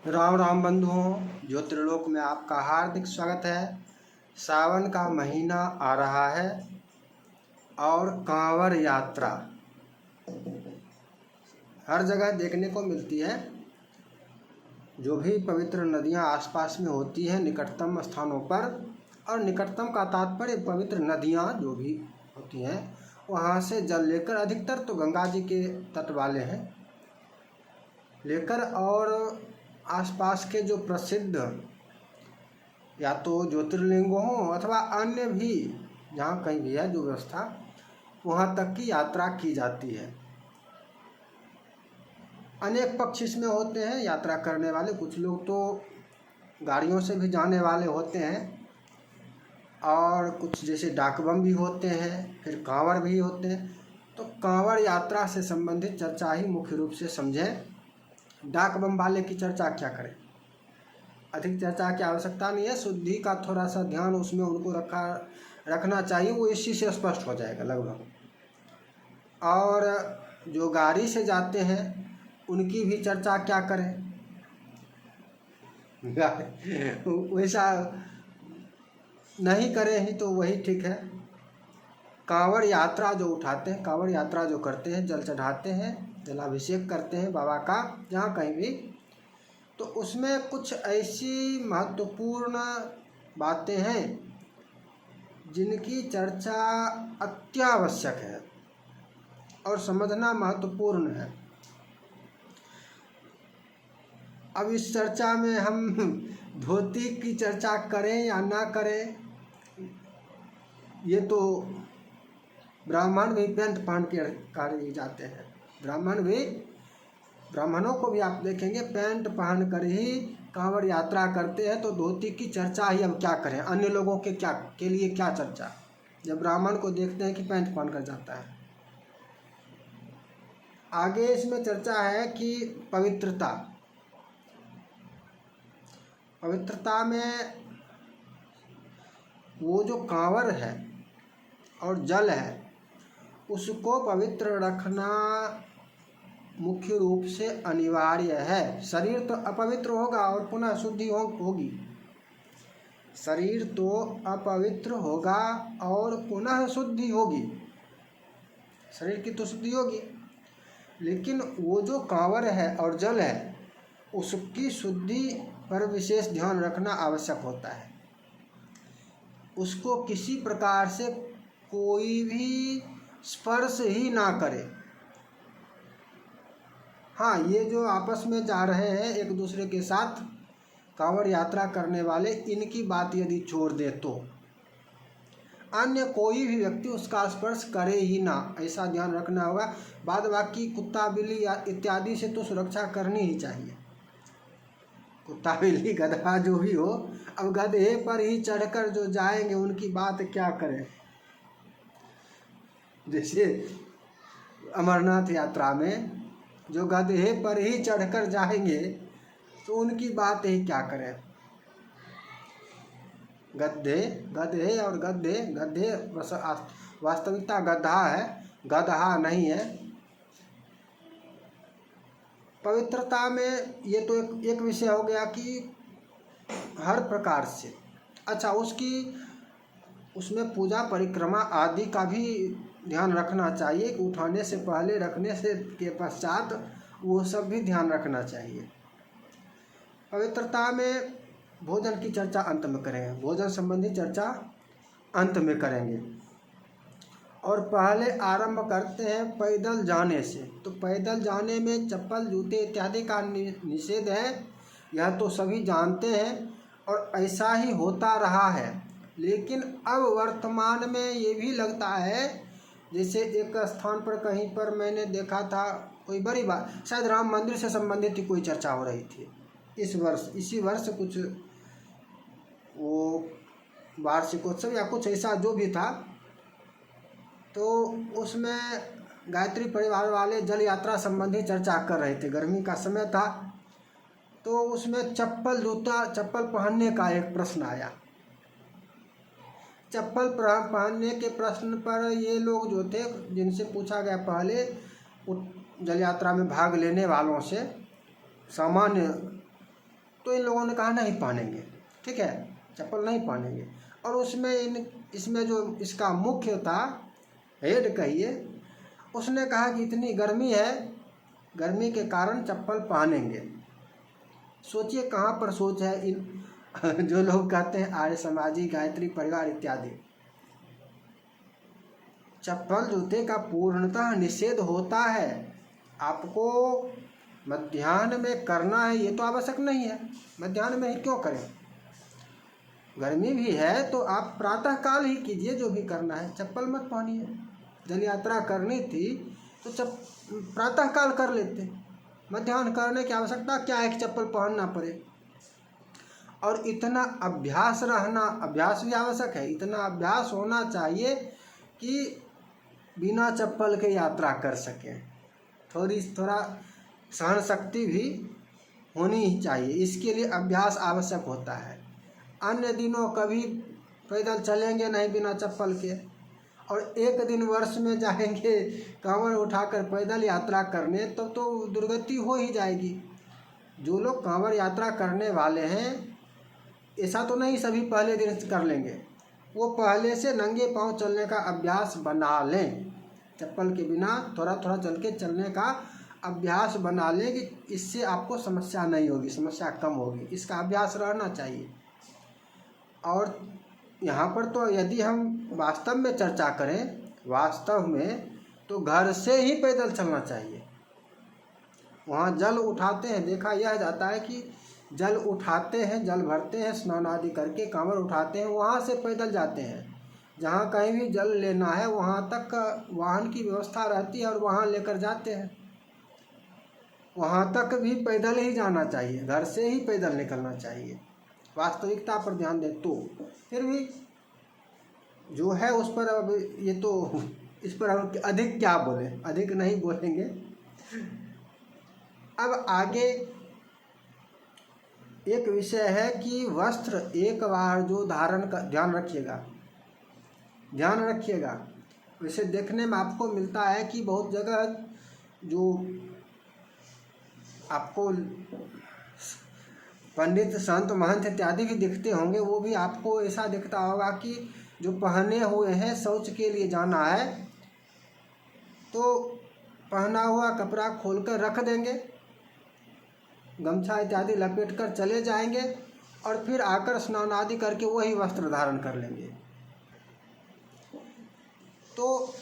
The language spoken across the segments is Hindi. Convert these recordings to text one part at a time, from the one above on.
राम राम बंधुओं, ज्योतिर्लोक में आपका हार्दिक स्वागत है। सावन का महीना आ रहा है और कांवड़ यात्रा हर जगह देखने को मिलती है। जो भी पवित्र नदियां आसपास में होती हैं निकटतम स्थानों पर, और निकटतम का तात्पर्य पवित्र नदियां जो भी होती हैं वहाँ से जल लेकर, अधिकतर तो गंगा जी के तट वाले हैं लेकर, और आसपास के जो प्रसिद्ध या तो ज्योतिर्लिंग हों अथवा अन्य भी जहाँ कहीं भी है जो व्यवस्था, वहाँ तक की यात्रा की जाती है। अनेक पक्ष इसमें होते हैं यात्रा करने वाले। कुछ लोग तो गाड़ियों से भी जाने वाले होते हैं, और कुछ जैसे डाकबम भी होते हैं, फिर कांवड़ भी होते हैं। तो कांवड़ यात्रा से संबंधित चर्चा ही मुख्य रूप से समझें। डाक बम वाले की चर्चा क्या करें, अधिक चर्चा की आवश्यकता नहीं है। शुद्धि का थोड़ा सा ध्यान उसमें उनको रखना चाहिए, वो इसी से स्पष्ट हो जाएगा लगभग। और जो गाड़ी से जाते हैं उनकी भी चर्चा क्या करें, वैसा नहीं करें ही तो वही ठीक है। कांवड़ यात्रा जो उठाते हैं, कांवड़ यात्रा जो करते हैं, जल चढ़ाते हैं, जलाभिषेक करते हैं बाबा का जहाँ कहीं भी, तो उसमें कुछ ऐसी महत्वपूर्ण बातें हैं जिनकी चर्चा अत्यावश्यक है और समझना महत्वपूर्ण है। अब इस चर्चा में हम धोती की चर्चा करें या ना करें, ये तो ब्राह्मण भी पैंट पहन के कर जाते हैं। ब्राह्मणों को भी आप देखेंगे पैंट पहन कर ही कांवड़ यात्रा करते हैं। तो धोती की चर्चा ही अब क्या करें, अन्य लोगों के लिए क्या चर्चा, जब ब्राह्मण को देखते हैं कि पैंट पहन कर जाता है। आगे इसमें चर्चा है कि पवित्रता में वो जो कांवड़ है और जल है उसको पवित्र रखना मुख्य रूप से अनिवार्य है। शरीर तो अपवित्र होगा और पुनः शुद्धि होगी। शरीर तो अपवित्र होगा और पुनः शुद्धि होगी, शरीर की तो शुद्धि होगी, लेकिन वो जो कांवड़ है और जल है उसकी शुद्धि पर विशेष ध्यान रखना आवश्यक होता है। उसको किसी प्रकार से कोई भी स्पर्श ही ना करे। हाँ, ये जो आपस में जा रहे हैं एक दूसरे के साथ कांवड़ यात्रा करने वाले, इनकी बात यदि छोड़ दे तो अन्य कोई भी व्यक्ति उसका स्पर्श करे ही ना, ऐसा ध्यान रखना होगा। बाद बाकी कुत्ता बिल्ली इत्यादि से तो सुरक्षा करनी ही चाहिए। कुत्ता बिल्ली गधा जो भी हो, अब गधे पर ही चढ़कर जो जाएंगे उनकी बात क्या करें। जैसे अमरनाथ यात्रा में जो गधे पर ही चढ़कर जाएंगे तो उनकी बात ही क्या करें। गधे और गधे वास्तविकता गधा है, गधा नहीं है। पवित्रता में ये तो एक विषय हो गया कि हर प्रकार से अच्छा उसमें पूजा परिक्रमा आदि का भी ध्यान रखना चाहिए कि उठाने से पहले, रखने से के पश्चात वो सब भी ध्यान रखना चाहिए। पवित्रता में भोजन की चर्चा अंत में करेंगे, भोजन संबंधी चर्चा अंत में करेंगे। और पहले आरंभ करते हैं पैदल जाने से। तो पैदल जाने में चप्पल जूते इत्यादि का निषेध है, यह तो सभी जानते हैं और ऐसा ही होता रहा है। लेकिन अब वर्तमान में ये भी लगता है, जैसे एक स्थान पर कहीं पर मैंने देखा था, कोई बड़ी बात, शायद राम मंदिर से संबंधित ही कोई चर्चा हो रही थी इसी वर्ष कुछ वो वार्षिकोत्सव या कुछ ऐसा जो भी था, तो उसमें गायत्री परिवार वाले जल यात्रा संबंधी चर्चा कर रहे थे। गर्मी का समय था तो उसमें चप्पल पहनने का एक प्रश्न आया। चप्पल पहनने के प्रश्न पर ये लोग जो थे, जिनसे पूछा गया पहले जल यात्रा में भाग लेने वालों से, सामान्य तो इन लोगों ने कहा नहीं पहनेंगे, ठीक है, चप्पल नहीं पहनेंगे। और इसमें जो इसका मुख्य था, हेड कहिए, उसने कहा कि इतनी गर्मी है, गर्मी के कारण चप्पल पहनेंगे। सोचिए कहाँ पर सोच है इन जो लोग कहते हैं आर्य समाजी, गायत्री परिवार इत्यादि। चप्पल जूते का पूर्णतः निषेध होता है। आपको मध्याह्न में करना है ये तो आवश्यक नहीं है, मध्याह्न में ही क्यों करें, गर्मी भी है तो आप प्रातः काल ही कीजिए जो भी करना है, चप्पल मत पहनिए। जल यात्रा करनी थी तो प्रातः काल कर लेते, मध्याह्न करने की आवश्यकता क्या है कि चप्पल पहनना पड़े। और इतना अभ्यास रहना, अभ्यास भी आवश्यक है, इतना अभ्यास होना चाहिए कि बिना चप्पल के यात्रा कर सकें। थोड़ा सहन शक्ति भी होनी ही चाहिए, इसके लिए अभ्यास आवश्यक होता है। अन्य दिनों कभी पैदल चलेंगे नहीं बिना चप्पल के, और एक दिन वर्ष में जाएंगे कांवड़ उठाकर पैदल यात्रा करने, तब तो दुर्गति हो ही जाएगी। जो लोग कांवड़ यात्रा करने वाले हैं, ऐसा तो नहीं सभी पहले दिन कर लेंगे, वो पहले से नंगे पांव चलने का अभ्यास बना लें, चप्पल के बिना थोड़ा थोड़ा चल के चलने का अभ्यास बना लें कि इससे आपको समस्या नहीं होगी, समस्या कम होगी, इसका अभ्यास रहना चाहिए। और यहाँ पर तो यदि हम वास्तव में चर्चा करें, वास्तव में तो घर से ही पैदल चलना चाहिए। वहाँ जल उठाते हैं, देखा यह जाता है कि जल उठाते हैं, जल भरते हैं, स्नान आदि करके कांवड़ उठाते हैं, वहाँ से पैदल जाते हैं। जहाँ कहीं भी जल लेना है वहाँ तक वाहन की व्यवस्था रहती है और वहाँ लेकर जाते हैं। वहाँ तक भी पैदल ही जाना चाहिए, घर से ही पैदल निकलना चाहिए। वास्तविकता पर ध्यान दें तो फिर भी जो है उस पर, अब ये तो इस पर अब अधिक क्या बोले, अधिक नहीं बोलेंगे। अब आगे एक विषय है कि वस्त्र एक बार जो धारण का ध्यान रखिएगा। वैसे देखने में आपको मिलता है कि बहुत जगह जो आपको पंडित संत महंत इत्यादि भी दिखते होंगे, वो भी आपको ऐसा दिखता होगा कि जो पहने हुए हैं शौच के लिए जाना है तो पहना हुआ कपड़ा खोलकर रख देंगे, गमछा इत्यादि लपेट कर चले जाएंगे और फिर आकर स्नान आदि करके वही वस्त्र धारण कर लेंगे। तो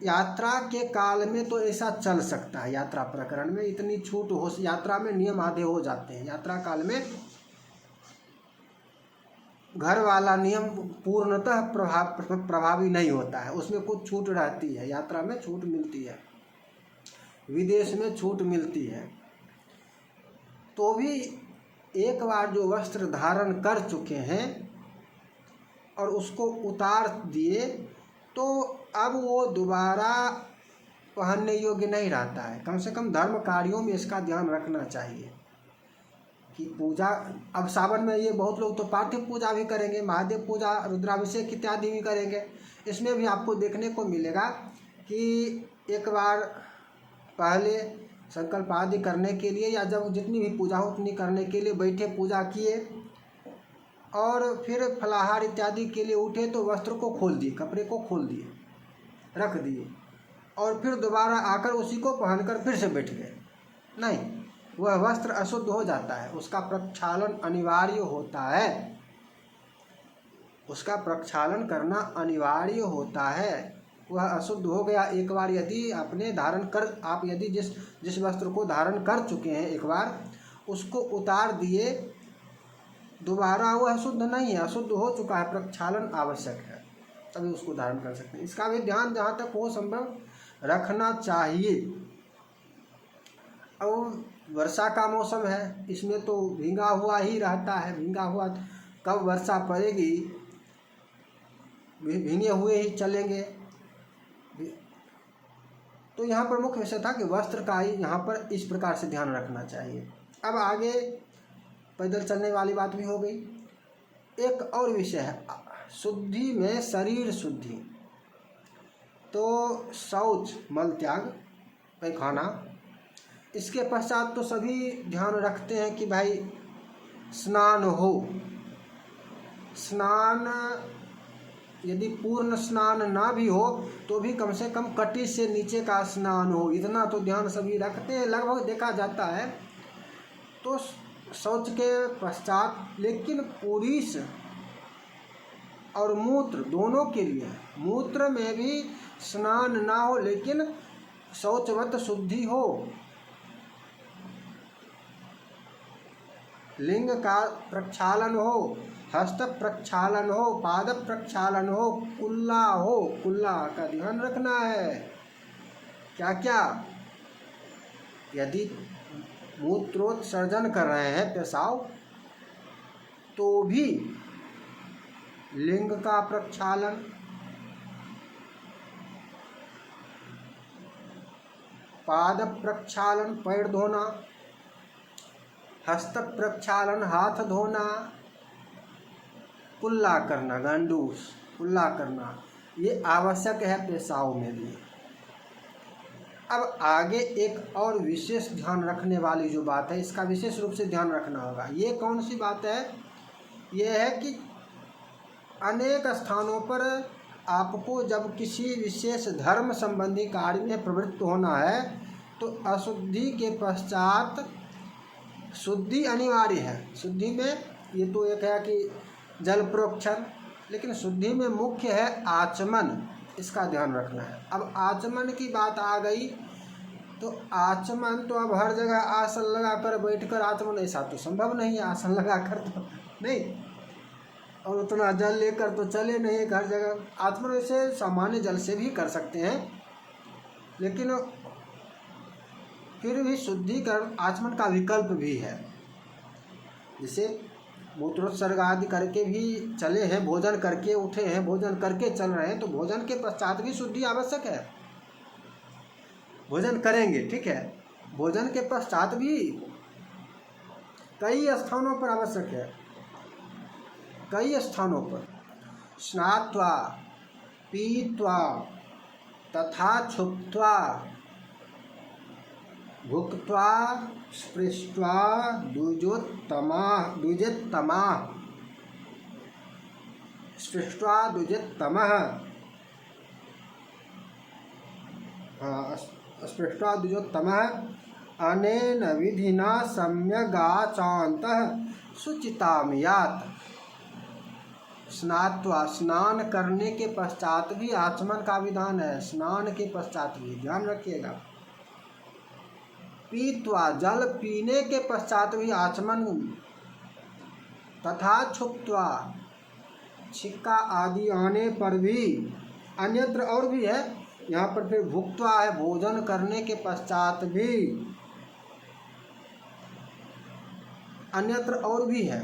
यात्रा के काल में तो ऐसा चल सकता है, यात्रा प्रकरण में इतनी छूट हो, यात्रा में नियम आधे हो जाते हैं। यात्रा काल में घर वाला नियम पूर्णतः प्रभावी नहीं होता है, उसमें कुछ छूट रहती है, यात्रा में छूट मिलती है, विदेश में छूट मिलती है। तो भी एक बार जो वस्त्र धारण कर चुके हैं और उसको उतार दिए तो अब वो दोबारा पहनने योग्य नहीं रहता है। कम से कम धर्म कार्यों में इसका ध्यान रखना चाहिए कि पूजा, अब सावन में ये बहुत लोग तो पार्थिव पूजा भी करेंगे, महादेव पूजा, रुद्राभिषेक इत्यादि भी करेंगे। इसमें भी आपको देखने को मिलेगा कि एक बार पहले संकल्प आदि करने के लिए या जब जितनी भी पूजा हो उतनी करने के लिए बैठे, पूजा किए और फिर फलाहार इत्यादि के लिए उठे तो वस्त्र को खोल दिए, कपड़े को खोल दिए, रख दिए और फिर दोबारा आकर उसी को पहनकर फिर से बैठ गए। नहीं, वह वस्त्र अशुद्ध हो जाता है, उसका प्रक्षालन अनिवार्य होता है, उसका प्रक्षालन करना अनिवार्य होता है। वह अशुद्ध हो गया एक बार, यदि आपने धारण कर, आप यदि जिस वस्त्र को धारण कर चुके हैं एक बार, उसको उतार दिए, दोबारा वह शुद्ध नहीं है, अशुद्ध हो चुका है, प्रक्षालन आवश्यक है, तभी उसको धारण कर सकते हैं। इसका भी ध्यान जहाँ तक हो संभव रखना चाहिए। और वर्षा का मौसम है, इसमें तो भींगा हुआ ही रहता है, भींगा हुआ, कब वर्षा पड़ेगी, भींगे हुए ही चलेंगे। तो यहाँ पर मुख्य विषय था कि वस्त्र का ही यहाँ पर इस प्रकार से ध्यान रखना चाहिए। अब आगे पैदल चलने वाली बात भी हो गई। एक और विषय है शुद्धि में शरीर शुद्धि। तो शौच, मल त्याग, पैखाना, इसके पश्चात तो सभी ध्यान रखते हैं कि भाई स्नान हो। स्नान यदि पूर्ण स्नान ना भी हो तो भी कम से कम कटी से नीचे का स्नान हो, इतना तो ध्यान सभी रखते हैं, लगभग देखा जाता है। तो शौच के पश्चात, लेकिन पुरुष और मूत्र दोनों के लिए, मूत्र में भी स्नान ना हो लेकिन शौचवत शुद्धि हो। लिंग का प्रक्षालन हो, हस्त प्रक्षालन हो, पाद प्रक्षालन हो, कुल्ला हो, कुल्ला का ध्यान रखना है। क्या क्या? यदि मूत्रोत्सर्जन कर रहे हैं, पेशाब, तो भी लिंग का प्रक्षालन, पाद प्रक्षालन पैर धोना, हस्त प्रक्षालन हाथ धोना, कुल्ला करना, गंडूस कुल्ला करना, ये आवश्यक है पेशाब में भी। अब आगे एक और विशेष ध्यान रखने वाली जो बात है, इसका विशेष रूप से ध्यान रखना होगा। ये कौन सी बात है? ये है कि अनेक स्थानों पर आपको जब किसी विशेष धर्म संबंधी कार्य में प्रवृत्त होना है तो अशुद्धि के पश्चात शुद्धि अनिवार्य है। शुद्धि में ये तो एक है कि जल प्रोक्षण, लेकिन शुद्धि में मुख्य है आचमन, इसका ध्यान रखना है। अब आचमन की बात आ गई तो आचमन तो अब हर जगह आसन लगाकर बैठकर आचमन, ऐसा तो संभव नहीं है, आसन लगाकर तो नहीं, और उतना जल लेकर तो चले नहीं एक हर जगह। आचमन वैसे सामान्य जल से भी कर सकते हैं, लेकिन फिर भी शुद्धिकरण आचमन का विकल्प भी है। जैसे मूत्रोत्सर्ग आदि करके भी चले हैं, भोजन करके उठे हैं, भोजन करके चल रहे हैं, तो भोजन के पश्चात भी शुद्धि आवश्यक है। भोजन करेंगे, ठीक है, भोजन के पश्चात भी कई स्थानों पर आवश्यक है, कई स्थानों पर। स्नात्वा पीत्वा तथा क्षुप्त्वा भुक्त्वा स्पृष्ट्वा द्विजोत्तमः स्पृष्ट्वा द्विजोत्तमः, स्पृष्ट्वा द्विजोत्तमः अनेन विधिना सम्यगाचान्तः शुचितां यात्। स्नात्वा स्नान करने के पश्चात भी आचमन का विधान है, स्नान के पश्चात भी ध्यान रखिएगा। पीत्वा जल पीने के पश्चात भी आचमन, तथा क्षुप्त्वा छिक्का आदि आने पर भी, अन्यत्र और भी है, यहाँ पर फिर भुक्त्वा है, भोजन करने के पश्चात भी, अन्यत्र और भी है,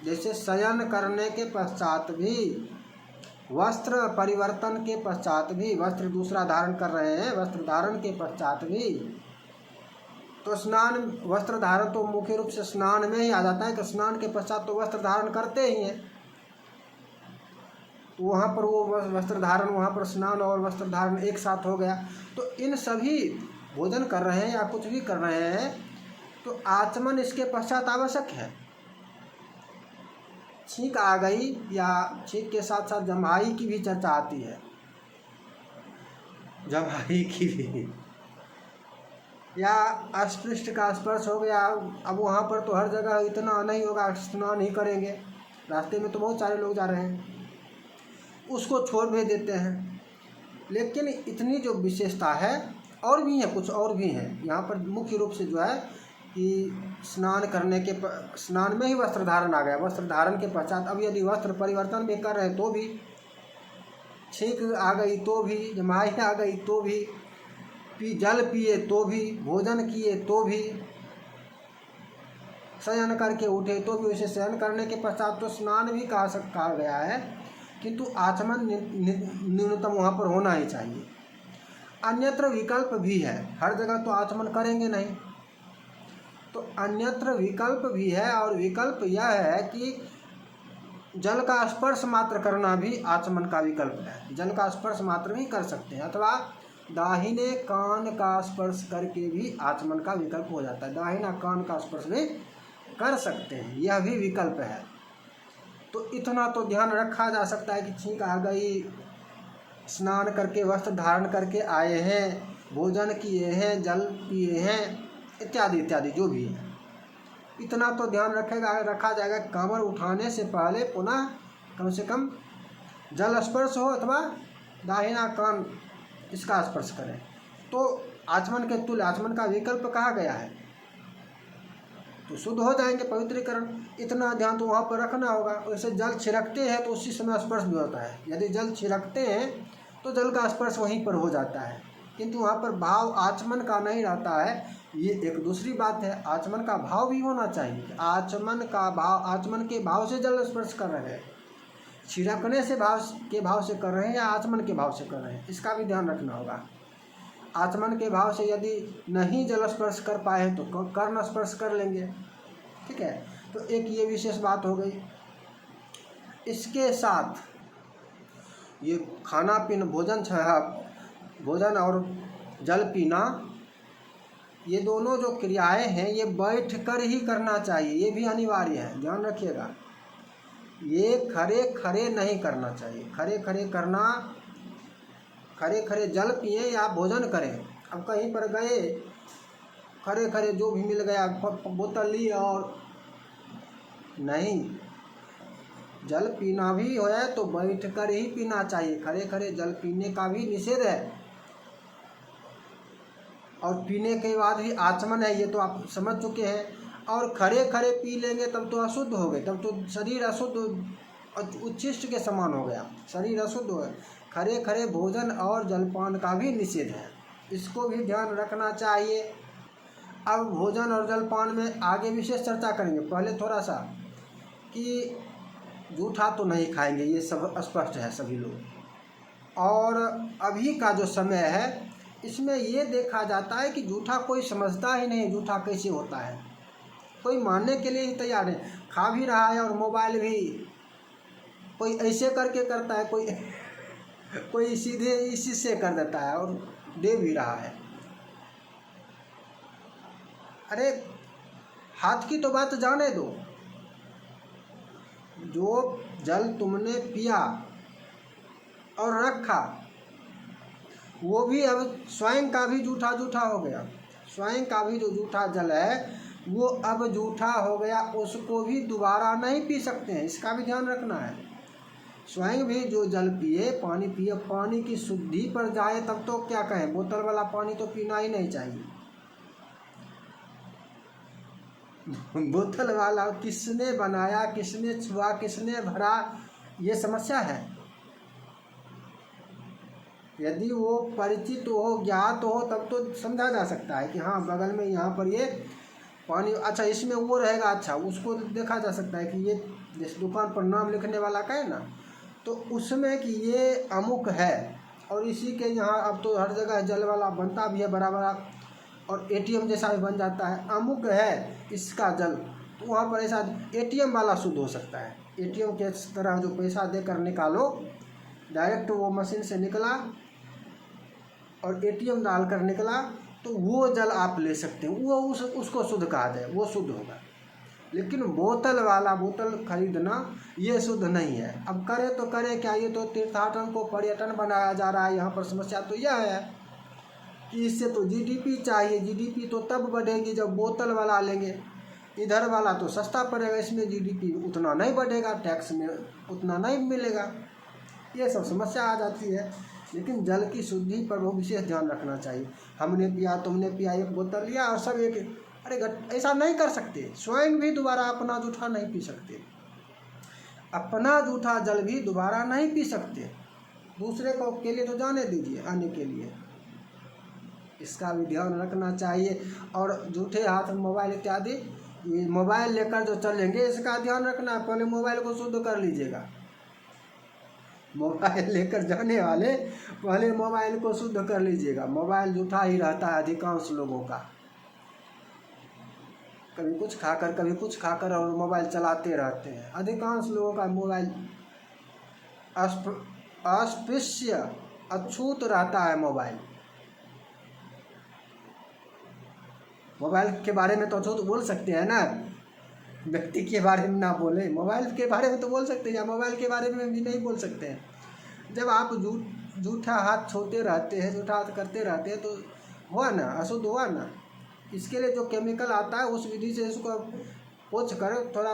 जैसे शयन करने के पश्चात भी, वस्त्र परिवर्तन के पश्चात भी, वस्त्र दूसरा धारण कर रहे हैं, वस्त्र धारण के पश्चात भी। तो स्नान, वस्त्र धारण तो मुख्य रूप से स्नान में ही आ जाता है कि स्नान के पश्चात तो वस्त्र धारण करते ही हैं, तो वहाँ पर वो वस्त्र धारण, वहाँ पर स्नान और वस्त्र धारण एक साथ हो गया। तो इन सभी भोजन कर रहे हैं या कुछ भी कर रहे हैं तो आचमन इसके पश्चात आवश्यक है। छींक आ गई या छींक के साथ साथ जम्हाई की भी चर्चा आती है, जम्हाई की भी, या अस्पृष्ट का स्पर्श हो गया। अब वहाँ पर तो हर जगह इतना नहीं होगा, स्नान ही करेंगे, रास्ते में तो बहुत सारे लोग जा रहे हैं, उसको छोड़ भी देते हैं। लेकिन इतनी जो विशेषता है, और भी है, कुछ और भी है यहाँ पर। मुख्य रूप से जो है कि स्नान करने के स्नान में ही वस्त्र धारण आ गया, वस्त्र धारण के पश्चात अब यदि वस्त्र परिवर्तन भी कर रहे हैं तो भी, छींक आ गई तो भी, जमाई आ गई तो भी, जल पिए तो भी, भोजन किए तो भी, शयन करके उठे तो भी। वैसे शयन करने के पश्चात तो स्नान भी कहा गया है, किंतु आचमन न्यूनतम वहाँ पर होना ही चाहिए। अन्यत्र विकल्प भी है, हर जगह तो आचमन करेंगे नहीं, तो अन्यत्र विकल्प भी है। और विकल्प यह है कि जल का स्पर्श मात्र करना भी आचमन का विकल्प है, जल का स्पर्श मात्र भी कर सकते हैं, अथवा दाहिने कान का स्पर्श करके भी आचमन का विकल्प हो जाता है। दाहिना कान का स्पर्श भी कर सकते हैं, यह भी विकल्प है। तो इतना तो ध्यान रखा जा सकता है कि छींक आ गई, स्नान करके वस्त्र धारण करके आए हैं, भोजन किए हैं, जल पिए हैं, इत्यादि इत्यादि जो भी है, इतना तो ध्यान रखा जाएगा। कमर उठाने से पहले पुनः कम से कम जल स्पर्श हो अथवा दाहिना कान इसका स्पर्श करें, तो आचमन के तुल्य, आचमन का विकल्प कहा गया है, तो शुद्ध हो जाएंगे, पवित्रीकरण। इतना ध्यान तो वहाँ पर रखना होगा। वैसे जल छिड़कते हैं तो उसी समय स्पर्श भी होता है, यदि जल छिड़कते हैं तो जल का स्पर्श वहीं पर हो जाता है, किंतु वहाँ पर भाव आचमन का नहीं रहता है। ये एक दूसरी बात है, आचमन का भाव भी होना चाहिए। आचमन का भाव, आचमन के भाव से जल स्पर्श कर रहे हैं, छिड़कने से भाव से कर रहे हैं या आचमन के भाव से कर रहे हैं, इसका भी ध्यान रखना होगा। आचमन के भाव से यदि नहीं जल स्पर्श कर पाए तो कर्ण स्पर्श कर लेंगे, ठीक है। तो एक ये विशेष बात हो गई। इसके साथ ये खाना पीना, भोजन और जल पीना, ये दोनों जो क्रियाएं हैं ये बैठ कर ही करना चाहिए, ये भी अनिवार्य है, ध्यान रखिएगा। ये खड़े खड़े नहीं करना चाहिए। खड़े खड़े जल पिए या भोजन करें, अब कहीं पर गए, खड़े खड़े जो भी मिल गया बोतल ली और नहीं, जल पीना भी हो तो बैठ कर ही पीना चाहिए। खड़े खड़े जल पीने का भी निषेध है, और पीने के बाद भी आचमन है, ये तो आप समझ चुके हैं। और खड़े खड़े पी लेंगे तब तो अशुद्ध हो गए, तब तो शरीर अशुद्ध उच्छिष्ट के समान हो गया, शरीर अशुद्ध हो गया। खड़े खड़े भोजन और जलपान का भी निषेध है, इसको भी ध्यान रखना चाहिए। अब भोजन और जलपान में आगे विशेष चर्चा करेंगे, पहले थोड़ा सा कि जूठा तो नहीं खाएंगे, ये सब स्पष्ट है सभी लोग। और अभी का जो समय है इसमें ये देखा जाता है कि जूठा कोई समझता ही नहीं, जूठा कैसे होता है, कोई मानने के लिए ही तैयार है। खा भी रहा है और मोबाइल भी कोई ऐसे करके करता है, कोई सीधे इसी से कर देता है और दे भी रहा है। अरे हाथ की तो बात जाने दो, जो जल तुमने पिया और रखा वो भी अब स्वयं का भी जूठा हो गया। स्वयं का भी जो जूठा जल है वो अब जूठा हो गया, उसको भी दोबारा नहीं पी सकते हैं, इसका भी ध्यान रखना है। स्वयं भी जो जल पिए, पानी पिए, पानी की शुद्धि पर जाए तब तो क्या कहें, बोतल वाला पानी तो पीना ही नहीं चाहिए। बोतल वाला किसने बनाया, किसने छुआ, किसने भरा, ये समस्या है। यदि वो परिचित हो, ज्ञात हो, तब तो समझा जा सकता है कि हाँ बगल में यहाँ पर ये पानी, अच्छा इसमें वो रहेगा, अच्छा उसको देखा जा सकता है कि ये जिस दुकान पर नाम लिखने वाला का है ना, तो उसमें कि ये अमुक है, और इसी के यहाँ अब तो हर जगह जल वाला बनता भी है बड़ा बड़ा, और एटीएम जैसा भी बन जाता है, अमुक है इसका जल, तो वहाँ पर ऐसा एटीएम वाला शुद्ध हो सकता है। एटीएम के तरह जो पैसा देकर निकालो, डायरेक्ट वो मशीन से निकला और एटीएम डालकर निकला, तो वो जल आप ले सकते हैं, वो उसको शुद्ध कहा जाए, वो शुद्ध होगा। लेकिन बोतल वाला, बोतल खरीदना ये शुद्ध नहीं है। अब करे तो करे क्या, ये तो तीर्थाटन को पर्यटन बनाया जा रहा है। यहाँ पर समस्या तो यह है कि इससे तो जीडीपी चाहिए, जीडीपी तो तब बढ़ेगी जब बोतल वाला लेंगे। इधर वाला तो सस्ता पड़ेगा, इसमें जीडीपी उतना नहीं बढ़ेगा, टैक्स में उतना नहीं मिलेगा, ये सब समस्या आ जाती है। लेकिन जल की शुद्धि पर वो विशेष ध्यान रखना चाहिए। हमने पिया, तुमने पिया, एक बोतल लिया और सब एक, अरे ऐसा नहीं कर सकते। स्वयं भी दोबारा अपना जूठा नहीं पी सकते, अपना जूठा जल भी दोबारा नहीं पी सकते, दूसरे को के लिए तो जाने दीजिए, आने के लिए, इसका भी ध्यान रखना चाहिए। और जूठे हाथ मोबाइल इत्यादि, ये मोबाइल लेकर जो चलेंगे इसका ध्यान रखना है, पहले मोबाइल को शुद्ध कर लीजिएगा। मोबाइल लेकर जाने वाले पहले मोबाइल को शुद्ध कर लीजिएगा। मोबाइल जूठा ही रहता है अधिकांश लोगों का, कभी कुछ खाकर कभी कुछ खाकर और मोबाइल चलाते रहते हैं। अधिकांश लोगों का मोबाइल अस्पृश्य, अछूत रहता है मोबाइल, मोबाइल के बारे में तो बोल सकते हैं ना, व्यक्ति के बारे में ना बोले, मोबाइल के बारे में तो बोल सकते हैं, या मोबाइल के बारे में भी नहीं बोल सकते हैं। जब आप जूठा हाथ छोड़ते रहते हैं, जूठा हाथ करते रहते हैं, तो हुआ ना, अशुद्ध हुआ ना। इसके लिए जो केमिकल आता है उस विधि से इसको पोंछ कर थोड़ा,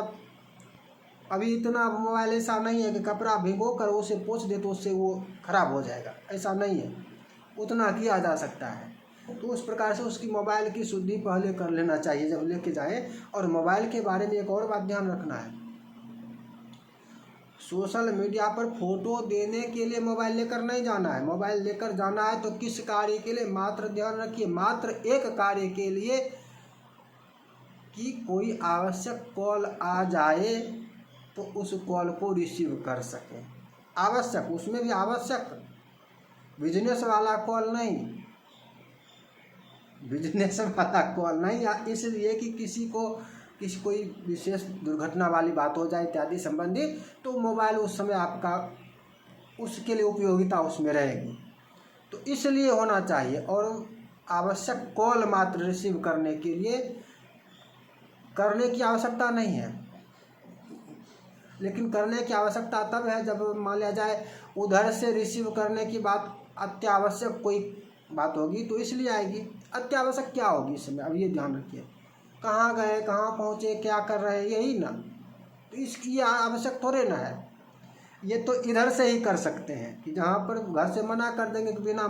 अभी इतना मोबाइल ऐसा नहीं है कि कपड़ा भिगो कर उसे पोंछ दे तो उससे वो खराब हो जाएगा, ऐसा नहीं है, उतना किया जा सकता है। तो उस प्रकार से उसकी मोबाइल की शुद्धि पहले कर लेना चाहिए जब लेके जाए। और मोबाइल के बारे में एक और बात ध्यान रखना है, सोशल मीडिया पर फोटो देने के लिए मोबाइल लेकर नहीं जाना है। मोबाइल लेकर जाना है तो किस कार्य के लिए, मात्र ध्यान रखिए, मात्र एक कार्य के लिए कि कोई आवश्यक कॉल आ जाए तो उस कॉल को रिसीव कर सके। आवश्यक, उसमें भी आवश्यक, बिजनेस वाला कॉल नहीं, बिजनेस वाला कॉल नहीं, या इसलिए कि किसी कोई विशेष दुर्घटना वाली बात हो जाए इत्यादि संबंधी, तो मोबाइल उस समय आपका उसके लिए उपयोगिता उसमें रहेगी, तो इसलिए होना चाहिए। और आवश्यक कॉल मात्र रिसीव करने के लिए, करने की आवश्यकता नहीं है, लेकिन करने की आवश्यकता तब है जब मान लिया जाए उधर से रिसीव करने की बात अत्यावश्यक कोई बात होगी तो इसलिए आएगी। अत्यावश्यक क्या होगी इस समय, अब ये ध्यान रखिए, कहाँ गए, कहाँ पहुँचे, क्या कर रहे हैं, यही ना, तो इसकी आवश्यक थोड़े ना है। ये तो इधर से ही कर सकते हैं कि जहाँ पर घर से मना कर देंगे कि बिना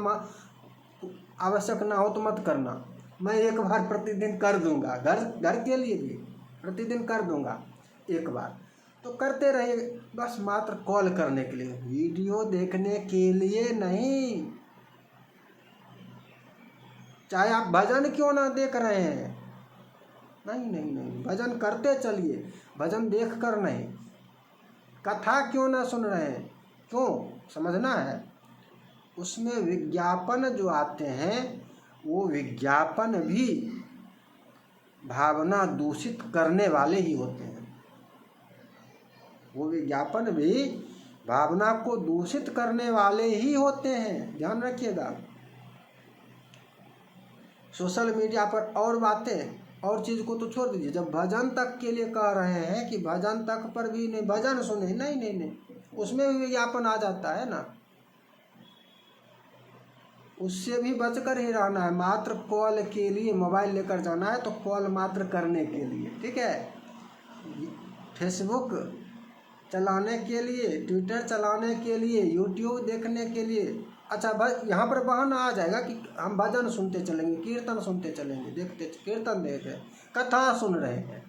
आवश्यक ना हो तो मत करना, मैं एक बार प्रतिदिन कर दूंगा, घर के लिए भी प्रतिदिन कर दूंगा एक बार, तो करते रहिए, बस मात्र कॉल करने के लिए, वीडियो देखने के लिए नहीं। चाहे आप भजन क्यों ना देख रहे हैं, नहीं नहीं नहीं, भजन करते चलिए, भजन देख कर नहीं। कथा क्यों ना सुन रहे हैं, क्यों, समझना है, उसमें विज्ञापन जो आते हैं वो विज्ञापन भी भावना दूषित करने वाले ही होते हैं, वो विज्ञापन भी भावना को दूषित करने वाले ही होते हैं, ध्यान रखिएगा। सोशल मीडिया पर और बातें और चीज़ को तो छोड़ दीजिए, जब भजन तक के लिए कह रहे हैं कि भजन तक पर भी नहीं, भजन सुने, नहीं नहीं नहीं, उसमें भी विज्ञापन आ जाता है ना, उससे भी बचकर ही रहना है। मात्र कॉल के लिए मोबाइल लेकर जाना है तो कॉल मात्र करने के लिए, ठीक है। फेसबुक चलाने के लिए, ट्विटर चलाने के लिए, यूट्यूब देखने के लिए, अच्छा यहाँ पर बहाना आ जाएगा कि हम भजन सुनते चलेंगे, कीर्तन सुनते चलेंगे, देखते कीर्तन देख रहे, कथा सुन रहे हैं,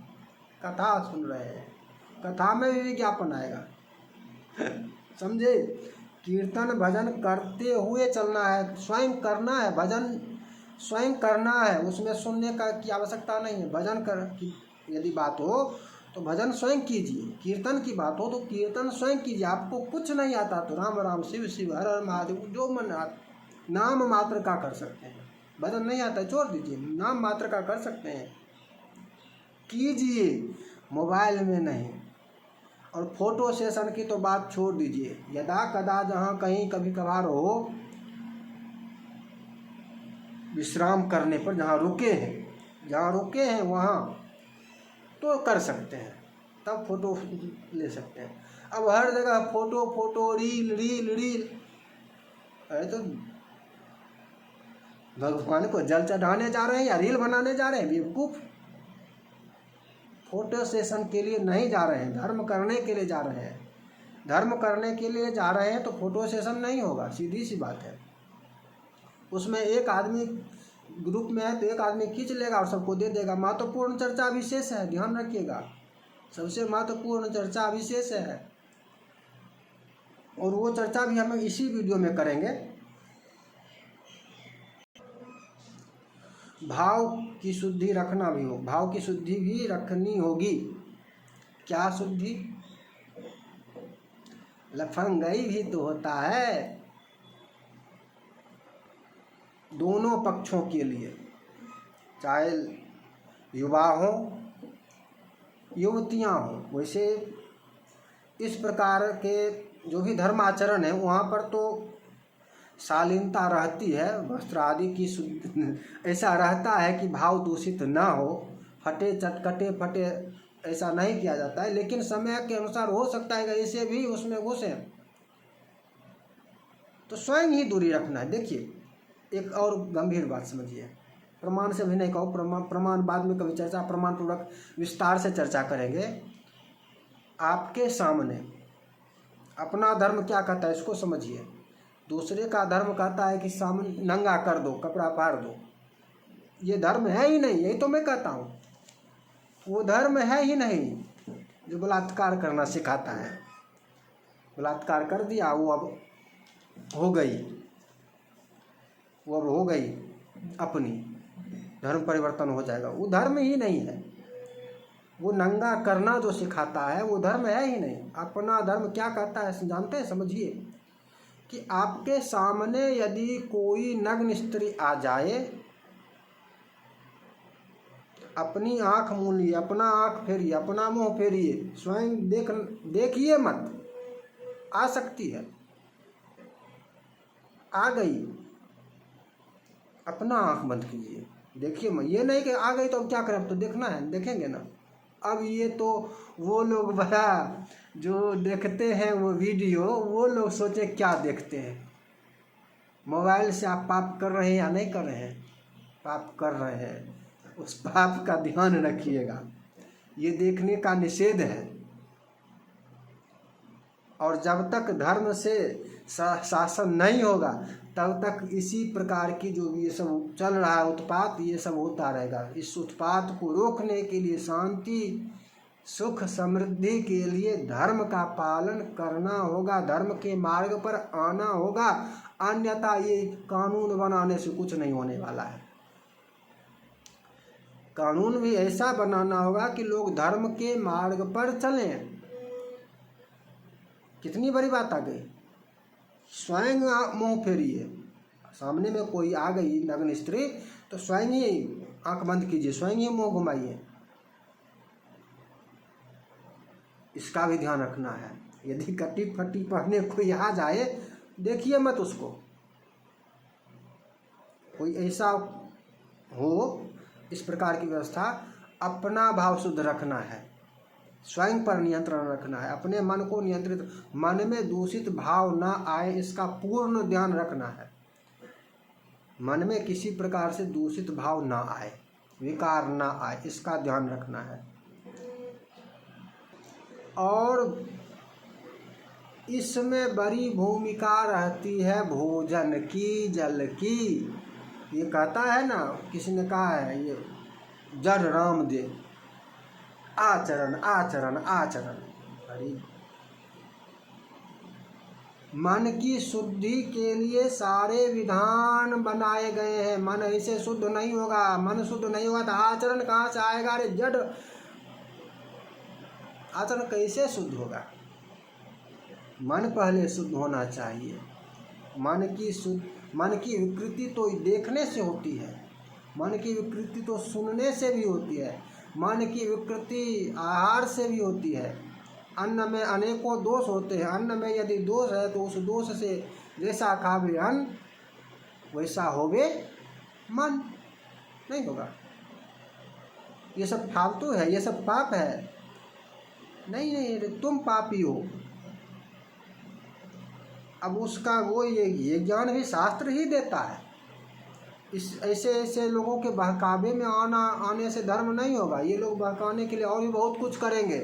कथा सुन रहे हैं, कथा में भी विज्ञापन आएगा समझे। कीर्तन भजन करते हुए चलना है, स्वयं करना है, भजन स्वयं करना है, उसमें सुनने का की आवश्यकता नहीं है। भजन कर की यदि बात हो तो भजन स्वयं कीजिए, कीर्तन की बात हो तो कीर्तन स्वयं कीजिए। आपको कुछ नहीं आता तो राम राम शिव शिव हर हर महादेव जो मन नाम मात्र का कर सकते हैं। भजन नहीं आता छोड़ दीजिए, नाम मात्र का कर सकते हैं, कीजिए, मोबाइल में नहीं। और फोटो सेशन की तो बात छोड़ दीजिए, यदा कदा जहाँ कहीं कभी कभार हो, विश्राम करने पर जहाँ रुके हैं वहाँ तो कर सकते हैं, तब फोटो ले सकते हैं। अब हर जगह फोटो रील, अरे तो भगवान को जल चढ़ाने जा रहे हैं या रील बनाने जा रहे हैं बेवकूफ। फोटो सेशन के लिए नहीं जा रहे हैं, धर्म करने के लिए जा रहे हैं। धर्म करने के लिए जा रहे हैं तो फोटो सेशन नहीं होगा, सीधी सी बात है। उसमें एक आदमी ग्रुप में है तो एक आदमी खींच लेगा और सबको दे देगा। महत्वपूर्ण चर्चा विशेष है, ध्यान रखिएगा, सबसे महत्वपूर्ण चर्चा विशेष है, और वो चर्चा भी हम इसी वीडियो में करेंगे। भाव की शुद्धि रखना भी हो, भाव की शुद्धि भी रखनी होगी। क्या शुद्धि, लफंगाई भी तो होता है दोनों पक्षों के लिए, चाहे युवा हो युवतियाँ हो। वैसे इस प्रकार के जो भी धर्माचरण है वहाँ पर तो शालीनता रहती है, वस्त्र आदि की ऐसा रहता है कि भाव दूषित ना हो, फटे चटकटे फटे ऐसा नहीं किया जाता है। लेकिन समय के अनुसार हो सकता है कि ऐसे भी उसमें घुसे, तो स्वयं ही दूरी रखना है। देखिए एक और गंभीर बात समझिए, प्रमाण से भी नहीं कहो, प्रमाण बाद में कभी चर्चा प्रमाण पूर्वक विस्तार से चर्चा करेंगे। आपके सामने अपना धर्म क्या कहता है इसको समझिए। दूसरे का धर्म कहता है कि सामने नंगा कर दो, कपड़ा फाड़ दो, ये धर्म है ही नहीं। यही तो मैं कहता हूँ, वो धर्म है ही नहीं जो बलात्कार करना सिखाता है। बलात्कार कर दिया, वो अब हो गई, वो अब हो गई अपनी, धर्म परिवर्तन हो जाएगा, वो धर्म ही नहीं है। वो नंगा करना जो सिखाता है वो धर्म है ही नहीं। अपना धर्म क्या कहता है जानते हैं, समझिए कि आपके सामने यदि कोई नग्न स्त्री आ जाए, अपनी आंख मूलिए, अपना आंख फेरिए, अपना मुंह फेरिए, स्वयं देखिए मत, आ सकती है, आ गई, अपना आंख बंद कीजिए, देखिए मत। ये नहीं कि आ गई तो अब क्या करें, अब तो देखना है, देखेंगे ना। अब ये तो वो लोग बड़ा जो देखते हैं वो वीडियो, वो लोग सोचे क्या देखते हैं। मोबाइल से आप पाप कर रहे हैं या नहीं कर रहे हैं, पाप कर रहे हैं, उस पाप का ध्यान रखिएगा। ये देखने का निषेध है। और जब तक धर्म से शासन नहीं होगा तब तक इसी प्रकार की जो ये सब चल रहा है उत्पात, ये सब होता रहेगा। इस उत्पात को रोकने के लिए, शांति सुख समृद्धि के लिए धर्म का पालन करना होगा, धर्म के मार्ग पर आना होगा। अन्यथा ये कानून बनाने से कुछ नहीं होने वाला है। कानून भी ऐसा बनाना होगा कि लोग धर्म के मार्ग पर चलें। कितनी बड़ी बात आ गई। स्वयं मुंह फेरिए, सामने में कोई आ गई नग्न स्त्री तो स्वयं ही आंख बंद कीजिए, स्वयं ही मुंह घुमाइए। इसका भी ध्यान रखना है। यदि कटी फटी पहने कोई आ जाए, देखिए मत उसको। कोई ऐसा हो, इस प्रकार की व्यवस्था, अपना भाव शुद्ध रखना है, स्वयं पर नियंत्रण रखना है, अपने मन को नियंत्रित, मन में दूषित भाव ना आए इसका पूर्ण ध्यान रखना है। मन में किसी प्रकार से दूषित भाव ना आए, विकार ना आए, इसका ध्यान रखना है। और इसमें बड़ी भूमिका रहती है भोजन की, जल की। ये कहता है ना, किसी ने कहा है, ये जड़ राम दे, आचरण आचरण आचरण। अरे मन की शुद्धि के लिए सारे विधान बनाए गए हैं। मन ऐसे शुद्ध नहीं होगा, मन शुद्ध नहीं होगा तो आचरण कहाँ से आएगा। अरे जड़ आचरण कैसे शुद्ध होगा। मन पहले शुद्ध होना चाहिए। मन की विकृति तो देखने से होती है, मन की विकृति तो सुनने से भी होती है, मन की विकृति आहार से भी होती है। अन्न में अनेकों दोष होते हैं। अन्न में यदि दोष है तो उस दोष से जैसा खावे अन्न वैसा होवे मन, नहीं होगा। ये सब फालतू है, ये सब पाप है। नहीं, तुम पापी हो। अब उसका वो ये ज्ञान भी शास्त्र ही देता है। इस ऐसे लोगों के बहकावे में आने से धर्म नहीं होगा। ये लोग बहकाने के लिए और भी बहुत कुछ करेंगे।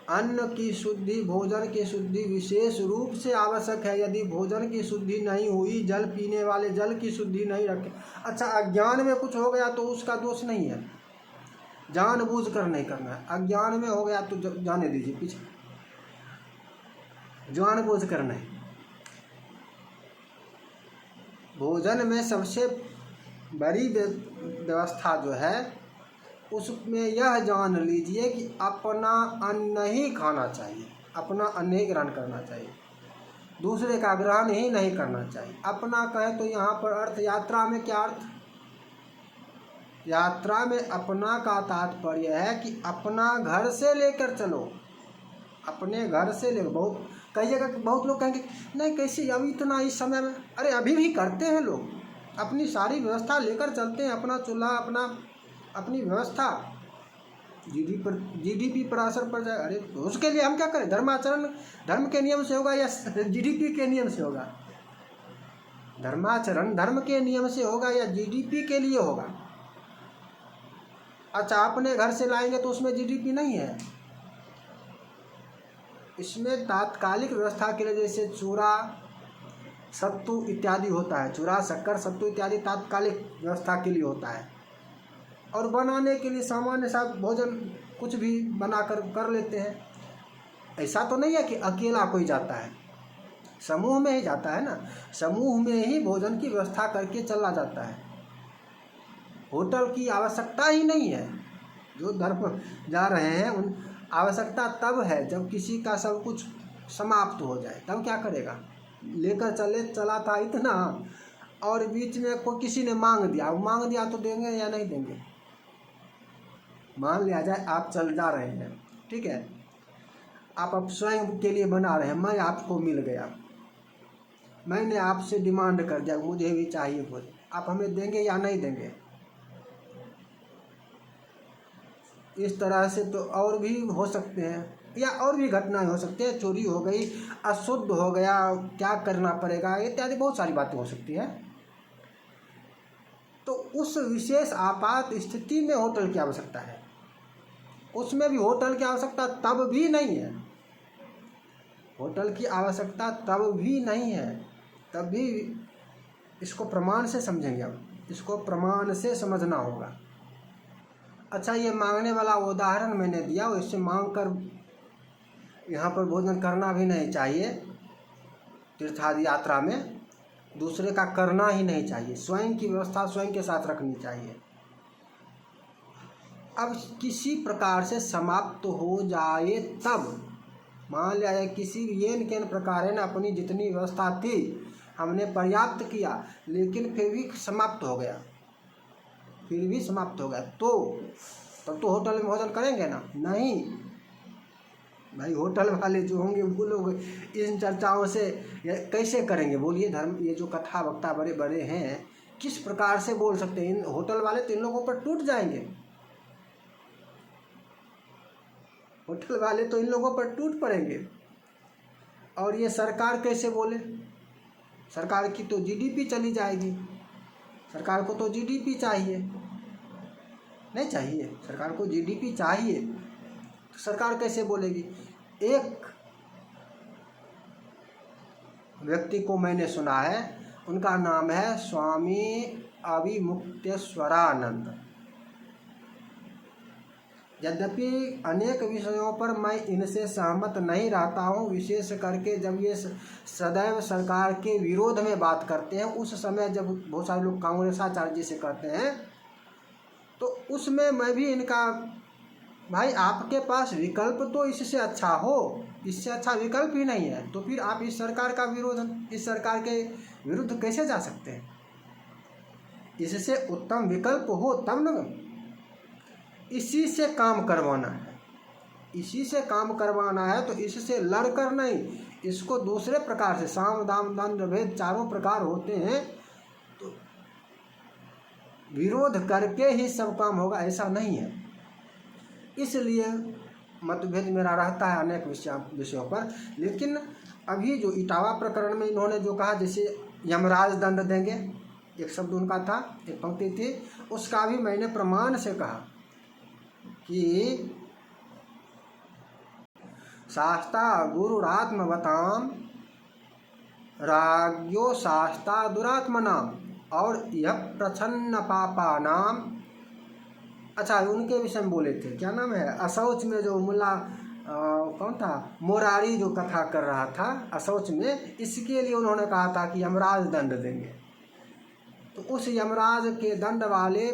अन्न की शुद्धि, भोजन की शुद्धि विशेष रूप से आवश्यक है। यदि भोजन की शुद्धि नहीं हुई, जल पीने वाले जल की शुद्धि नहीं रखे, अच्छा अज्ञान में कुछ हो गया तो उसका दोष नहीं है, जानबूझ कर नहीं करना है। अज्ञान में हो गया तो जाने दीजिए पीछे, जानबूझ कर नहीं। भोजन में सबसे बड़ी व्यवस्था जो है उसमें यह जान लीजिए कि अपना अन्न ही खाना चाहिए, अपना अन्न ही ग्रहण करना चाहिए, दूसरे का ग्रहण ही नहीं करना चाहिए। अपना कहे तो यहाँ पर अर्थ, यात्रा में क्या अर्थ, यात्रा में अपना का तात्पर्य है कि अपना घर से लेकर चलो, अपने घर से ले। बहुत कई जगह बहुत लोग कहेंगे नहीं कैसे अभी इतना इस समय में, अरे अभी भी करते हैं लोग, अपनी सारी व्यवस्था लेकर चलते हैं, अपना चूल्हा अपनी व्यवस्था, जीडीपी पर असर पड़ जाए, अरे तो उसके लिए हम क्या करें? धर्माचरण धर्म के नियम से होगा या जीडीपी के नियम से होगा? धर्माचरण धर्म के नियम से होगा या जीडीपी के लिए होगा? अच्छा, अपने घर से लाएंगे तो उसमें जीडीपी नहीं है, इसमें तात्कालिक व्यवस्था के लिए जैसे चूरा सत्तू इत्यादि होता है, चूरा शक्कर सत्तू इत्यादि तात्कालिक व्यवस्था के लिए होता है, और बनाने के लिए सामान्य सा भोजन कुछ भी बनाकर कर लेते हैं। ऐसा तो नहीं है कि अकेला कोई जाता है, समूह में ही जाता है ना, समूह में ही भोजन की व्यवस्था करके चला जाता है, होटल की आवश्यकता ही नहीं है। जो धर्म जा रहे हैं उन आवश्यकता तब है जब किसी का सब कुछ समाप्त हो जाए, तब क्या करेगा? लेकर चला था इतना, और बीच में कोई किसी ने मांग दिया तो देंगे या नहीं देंगे? मान लिया जाए आप चल जा रहे हैं, ठीक है, आप अब स्वयं के लिए बना रहे हैं, मैं आपको मिल गया, मैंने आपसे डिमांड कर दिया मुझे भी चाहिए भोजन, आप हमें देंगे या नहीं देंगे? इस तरह से तो और भी हो सकते हैं, या और भी घटनाएं हो सकती है, चोरी हो गई, अशुद्ध हो गया, क्या करना पड़ेगा, इत्यादि बहुत सारी बातें हो सकती हैं। तो उस विशेष आपात स्थिति में होटल की आवश्यकता है, उसमें भी होटल की आवश्यकता तब भी नहीं है, होटल की आवश्यकता तब भी नहीं है, तब भी इसको प्रमाण से समझेंगे, अब इसको प्रमाण से समझना होगा। अच्छा, ये मांगने वाला उदाहरण मैंने दिया, इससे मांग कर यहाँ पर भोजन करना भी नहीं चाहिए, तीर्थादि यात्रा में दूसरे का करना ही नहीं चाहिए, स्वयं की व्यवस्था स्वयं के साथ रखनी चाहिए। अब किसी प्रकार से समाप्त हो जाए तब, मान लिया जाए किसी येन केन प्रकार ने अपनी जितनी व्यवस्था थी हमने पर्याप्त किया, लेकिन फिर भी समाप्त हो गया, तो तब तो होटल में भोजन करेंगे ना? नहीं भाई, होटल वाले जो होंगे वो लोग इन चर्चाओं से कैसे करेंगे? बोलिए, धर्म ये जो कथा वक्ता बड़े बड़े हैं किस प्रकार से बोल सकते हैं? इन होटल वाले तो इन लोगों पर टूट जाएंगे, होटल वाले तो इन लोगों पर टूट पड़ेंगे। और ये सरकार कैसे बोले? सरकार की तो जीडीपी चली जाएगी, सरकार को तो जीडीपी चाहिए, नहीं चाहिए? सरकार को जीडीपी चाहिए, तो सरकार कैसे बोलेगी? एक व्यक्ति को मैंने सुना है, उनका नाम है स्वामी अविमुक्तेश्वरानंद। यद्यपि अनेक विषयों पर मैं इनसे सहमत नहीं रहता हूँ, विशेष करके जब ये सदैव सरकार के विरोध में बात करते हैं, उस समय जब बहुत सारे लोग कांग्रेसाचार्य जी से कहते हैं, तो उसमें मैं भी इनका, भाई आपके पास विकल्प तो इससे अच्छा हो, इससे अच्छा विकल्प ही नहीं है, तो फिर आप इस सरकार का विरोध, इस सरकार के विरुद्ध कैसे जा सकते हैं? इससे उत्तम विकल्प हो तब न, इसी से काम करवाना है, इसी से काम करवाना है, तो इससे लड़कर नहीं, इसको दूसरे प्रकार से, साम दाम दंड भेद चारों प्रकार होते हैं, तो विरोध करके ही सब काम होगा, ऐसा नहीं है। इसलिए मतभेद मेरा रहता है अनेक विषयों पर। लेकिन अभी जो इटावा प्रकरण में इन्होंने जो कहा, जैसे यमराज दंड देंगे, एक शब्द उनका था, एक पंक्ति थी, उसका भी मैंने प्रमाण से कहा कि शास्ता गुरुरात्मवताम राज्ञो शास्ता दुरात्मनाम, और यह प्रछन्न पापा नाम। अच्छा, उनके विषय में बोले थे, क्या नाम है, अशौच में जो मुल्ला कौन था, मोरारी जो कथा कर रहा था अशौच में, इसके लिए उन्होंने कहा था कि यमराज दंड देंगे। तो उस यमराज के दंड वाले,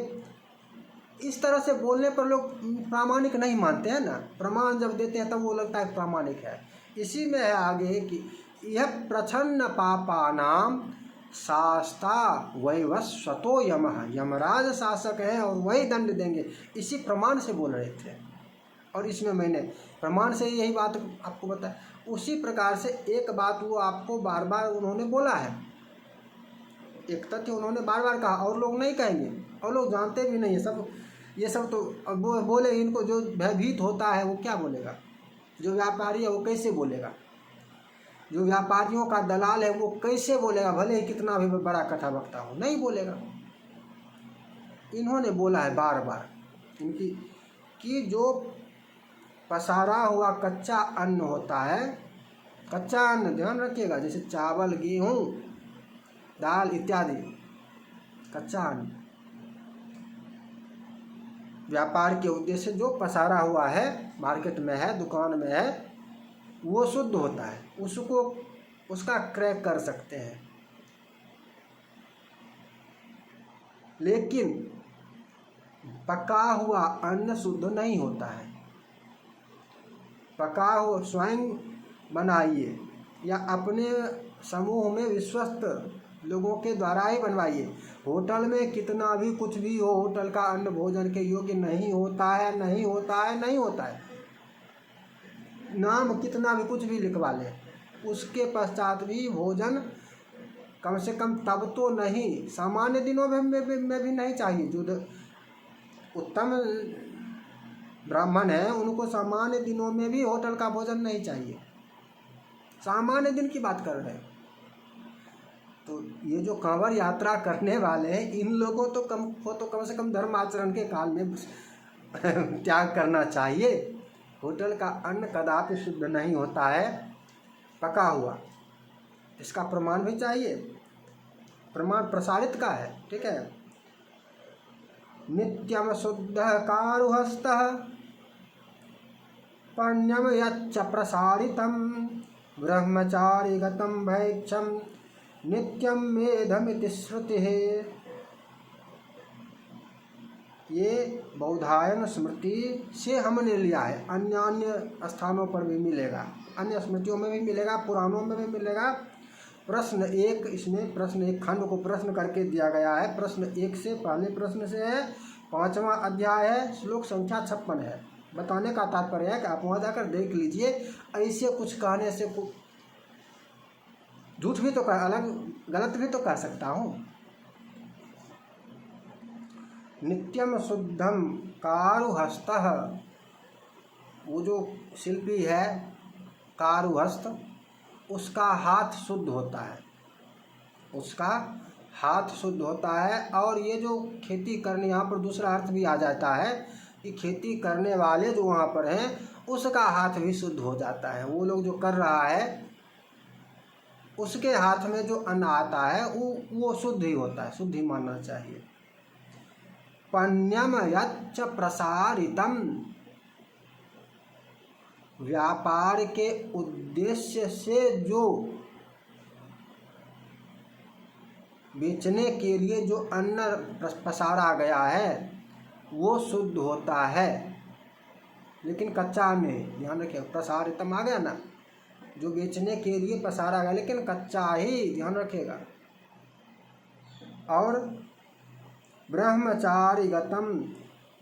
इस तरह से बोलने पर लोग प्रामाणिक नहीं मानते हैं ना, प्रमाण जब देते हैं तब वो लगता है प्रामाणिक है। इसी में है आगे कि यह प्रछन्न पापा नाम शास्ता वैवस्वतो यमः, यमराज शासक है और वही दंड देंगे, इसी प्रमाण से बोल रहे थे। और इसमें मैंने प्रमाण से यही बात आपको बताया। उसी प्रकार से एक बात वो आपको बार बार उन्होंने बोला है, एक तथ्य उन्होंने बार बार कहा, और लोग नहीं कहेंगे, और लोग जानते भी नहीं है सब ये सब। तो अब वो बोले, इनको जो भयभीत होता है वो क्या बोलेगा? जो व्यापारी है वो कैसे बोलेगा? जो व्यापारियों का दलाल है वो कैसे बोलेगा? भले ही कितना भी बड़ा कथा वक्ता हो, नहीं बोलेगा। इन्होंने बोला है बार बार इनकी कि जो पसारा हुआ कच्चा अन्न होता है, कच्चा अन्न ध्यान रखिएगा, जैसे चावल, गेहूँ, दाल इत्यादि, कच्चा अन्न व्यापार के उद्देश्य से जो पसारा हुआ है, मार्केट में है, दुकान में है, वो शुद्ध होता है, उसको उसका क्रय कर सकते हैं। लेकिन पका हुआ अन्न शुद्ध नहीं होता है। पका हुआ स्वयं बनाइए या अपने समूह में विश्वस्त लोगों के द्वारा ही बनवाइए। होटल में कितना भी कुछ भी हो, होटल का अन्न भोजन के योग्य नहीं होता है, नहीं होता है, नहीं होता है। नाम कितना भी कुछ भी लिखवा ले, उसके पश्चात भी भोजन कम से कम तब तो नहीं, सामान्य दिनों में भी नहीं चाहिए। जो उत्तम ब्राह्मण है उनको सामान्य दिनों में भी होटल का भोजन नहीं चाहिए। सामान्य दिन की बात कर रहे हैं। तो ये जो कांवड़ यात्रा करने वाले हैं, इन लोगों तो कम से कम धर्म आचरण के काल में त्याग करना चाहिए। होटल का अन्न कदापि शुद्ध नहीं होता है पका हुआ, इसका प्रमाण भी चाहिए। प्रमाण प्रसारित का है, ठीक है। नित्यम शुद्ध कारुहस्तः पण्यम यच्च प्रसारितम ब्रह्मचारी गतम भैक्षम नित्यम मेधमिति श्रुति है। ये बौधायन स्मृति से हमने लिया है, अन्य स्थानों पर भी मिलेगा, अन्य स्मृतियों में भी मिलेगा, पुराणों में भी मिलेगा। प्रश्न एक, इसमें प्रश्न एक खंड को प्रश्न करके दिया गया है। प्रश्न एक से पहले प्रश्न से है, 5वां अध्याय है, श्लोक संख्या 56 है। बताने का तात्पर्य है कि आप वहाँ जाकर देख लीजिए। ऐसे कुछ कहने से झूठ भी तो अलग गलत भी तो कह सकता हूँ। नित्यम शुद्धम कारुहस्तः, वो जो शिल्पी है कारुहस्त, उसका हाथ शुद्ध होता है, उसका हाथ शुद्ध होता है। और ये जो खेती करने, यहाँ पर दूसरा अर्थ भी आ जाता है कि खेती करने वाले जो वहाँ पर हैं उसका हाथ भी शुद्ध हो जाता है। वो लोग जो कर रहा है उसके हाथ में जो अन्न आता है वो शुद्ध ही होता है, शुद्ध ही मानना चाहिए। पण्यम यच्च प्रसारितम, व्यापार के उद्देश्य से जो बेचने के लिए जो अन्न पसारा गया है वो शुद्ध होता है। लेकिन कच्चा अन्न है, ध्यान रखिए, प्रसारितम आ गया ना, जो बेचने के लिए पसारा गया लेकिन कच्चा ही, ध्यान रखिएगा। और ब्रह्मचारी गतम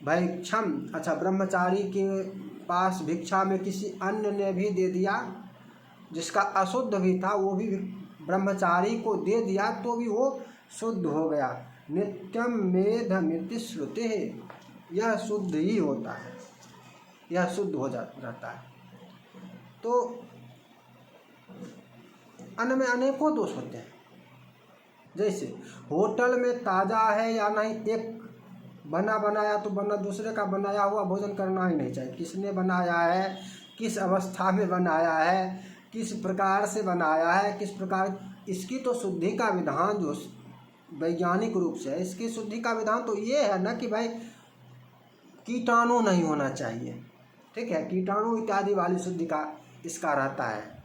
भैक्षम, अच्छा, ब्रह्मचारी के पास भिक्षा में किसी अन्य ने भी दे दिया जिसका अशुद्ध भी था, वो भी ब्रह्मचारी को दे दिया तो भी वो शुद्ध हो गया। नित्यम मेधमिति श्रुति है, यह शुद्ध ही होता है, यह शुद्ध हो जाता है। तो अन्न में अनेकों दोष होते हैं। जैसे होटल में ताज़ा है या नहीं, एक बना बनाया तो बना, दूसरे का बनाया हुआ भोजन करना ही नहीं चाहिए। किसने बनाया है, किस अवस्था में बनाया है, किस प्रकार से बनाया है, किस प्रकार, इसकी तो शुद्धि का विधान जो वैज्ञानिक रूप से है, इसकी शुद्धि का विधान तो ये है ना कि भाई कीटाणु नहीं होना चाहिए, ठीक है। कीटाणु इत्यादि वाली शुद्धि का इसका रहता है।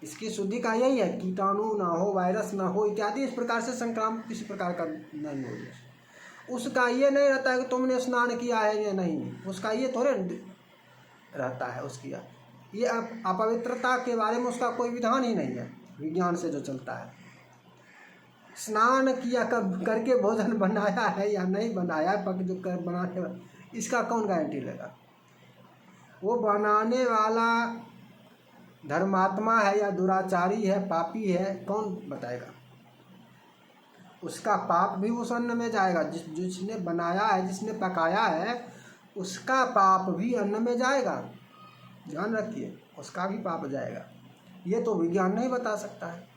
इसकी शुद्धि का यही है, कीटाणु ना हो, वायरस ना हो इत्यादि, इस प्रकार से संक्रामक किसी प्रकार का नहीं हो। उसका ये नहीं रहता है कि तुमने स्नान किया है या नहीं, उसका ये थोड़े रहता है। उसकी ये अपवित्रता के बारे में उसका कोई विधान ही नहीं है, विज्ञान से जो चलता है। स्नान किया करके भोजन बनाया है या नहीं बनाया, पक जो कर बनाने, इसका कौन गारंटी लेगा? वो बनाने वाला धर्मात्मा है या दुराचारी है, पापी है, कौन बताएगा? उसका पाप भी उस अन्न में जाएगा। जिसने बनाया है, जिसने पकाया है, उसका पाप भी अन्न में जाएगा। ध्यान रखिए, उसका भी पाप जाएगा। ये तो विज्ञान नहीं बता सकता है।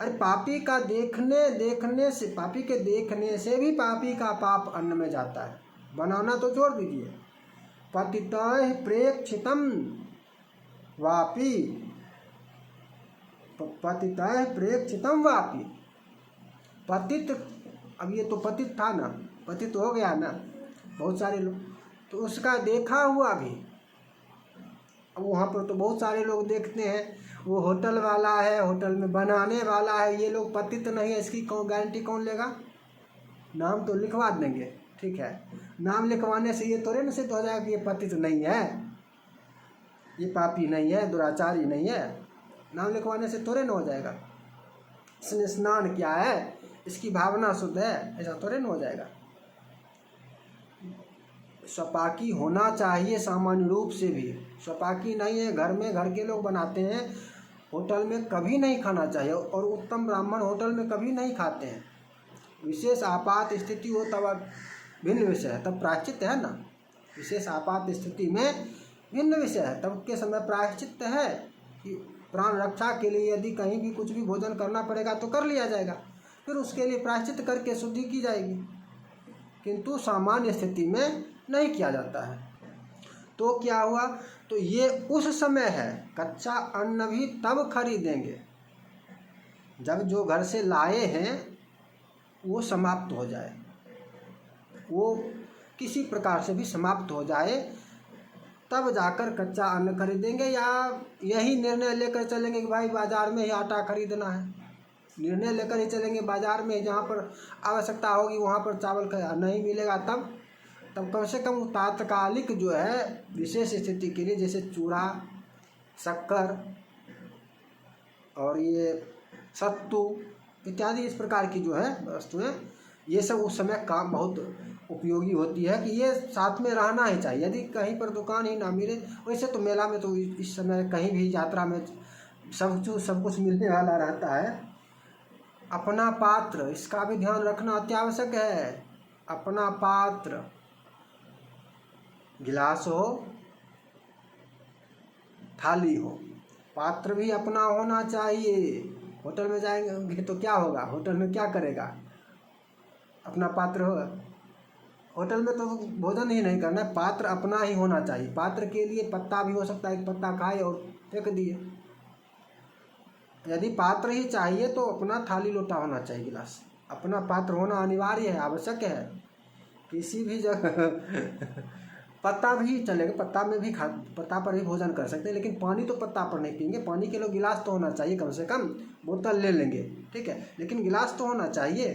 अरे पापी का देखने से, पापी के देखने से भी पापी का पाप अन्न में जाता है। बनाना तो छोड़ दीजिए। पतितः प्रेक्षितम वापि, पतितः प्रेक्षितम वापि। पतित, अब ये तो पतित था ना, पतित हो गया ना बहुत सारे लोग, तो उसका देखा हुआ भी। अब वहाँ पर तो बहुत सारे लोग देखते हैं, वो होटल वाला है, होटल में बनाने वाला है, ये लोग पतित नहीं है, इसकी गारंटी कौन लेगा? नाम तो लिखवा देंगे, ठीक है। नाम लिखवाने से ये थोड़े ना सिद्ध हो जाएगा कि ये पतित नहीं है, ये पापी नहीं है, दुराचारी नहीं है। नाम लिखवाने से थोड़े ना हो जाएगा। इसने स्नान किया है, इसकी भावना शुद्ध है, ऐसा थोड़े ना हो जाएगा। स्वपाकी होना चाहिए सामान्य रूप से भी। स्वपाकी नहीं है, घर में घर के लोग बनाते हैं, होटल में कभी नहीं खाना चाहिए, और उत्तम ब्राह्मण होटल में कभी नहीं खाते हैं। विशेष आपात स्थिति हो तब भिन्न विषय है, तब प्रायश्चित है ना। विशेष आपात स्थिति में भिन्न विषय है, तब के समय प्रायश्चित है कि प्राण रक्षा के लिए यदि कहीं भी कुछ भी भोजन करना पड़ेगा तो कर लिया जाएगा, फिर उसके लिए प्रायश्चित करके शुद्धि की जाएगी। किंतु सामान्य स्थिति में नहीं किया जाता है। तो क्या हुआ? तो ये उस समय है, कच्चा अन्न भी तब खरीदेंगे जब जो घर से लाए हैं वो समाप्त हो जाए, वो किसी प्रकार से भी समाप्त हो जाए, तब जाकर कच्चा अन्न खरीदेंगे। या यही निर्णय लेकर चलेंगे कि भाई बाज़ार में ही आटा खरीदना है, निर्णय लेकर ही चलेंगे बाज़ार में, जहाँ पर आवश्यकता होगी वहाँ पर चावल नहीं मिलेगा, तब कम से कम तात्कालिक जो है विशेष स्थिति के लिए, जैसे चूड़ा, शक्कर और ये सत्तू इत्यादि इस प्रकार की जो है वस्तुएं, ये सब उस समय काम बहुत उपयोगी होती है कि ये साथ में रहना ही चाहिए। यदि कहीं पर दुकान ही ना मिले, वैसे तो मेला में तो इस समय कहीं भी यात्रा में सब कुछ मिलने वाला रहता है। अपना पात्र, इसका भी ध्यान रखना अत्यावश्यक है। अपना पात्र, गिलास हो, थाली हो, पात्र भी अपना होना चाहिए। होटल में जाएंगे तो क्या होगा? होटल में क्या करेगा? अपना पात्र होगा। होटल में तो भोजन ही नहीं करना है, पात्र अपना ही होना चाहिए। पात्र के लिए पत्ता भी हो सकता है, एक पत्ता खाए और फेंक दिए। यदि पात्र ही चाहिए तो अपना थाली लोटा होना चाहिए, गिलास। अपना पात्र होना अनिवार्य है, आवश्यक है। किसी भी जगह पत्ता भी चलेगा, पत्ता पर भी भोजन कर सकते हैं, लेकिन पानी तो पत्ता पर नहीं पियेंगे। पानी के लिए गिलास तो होना चाहिए, कम से कम बोतल ले लेंगे, ठीक है, लेकिन गिलास तो होना चाहिए।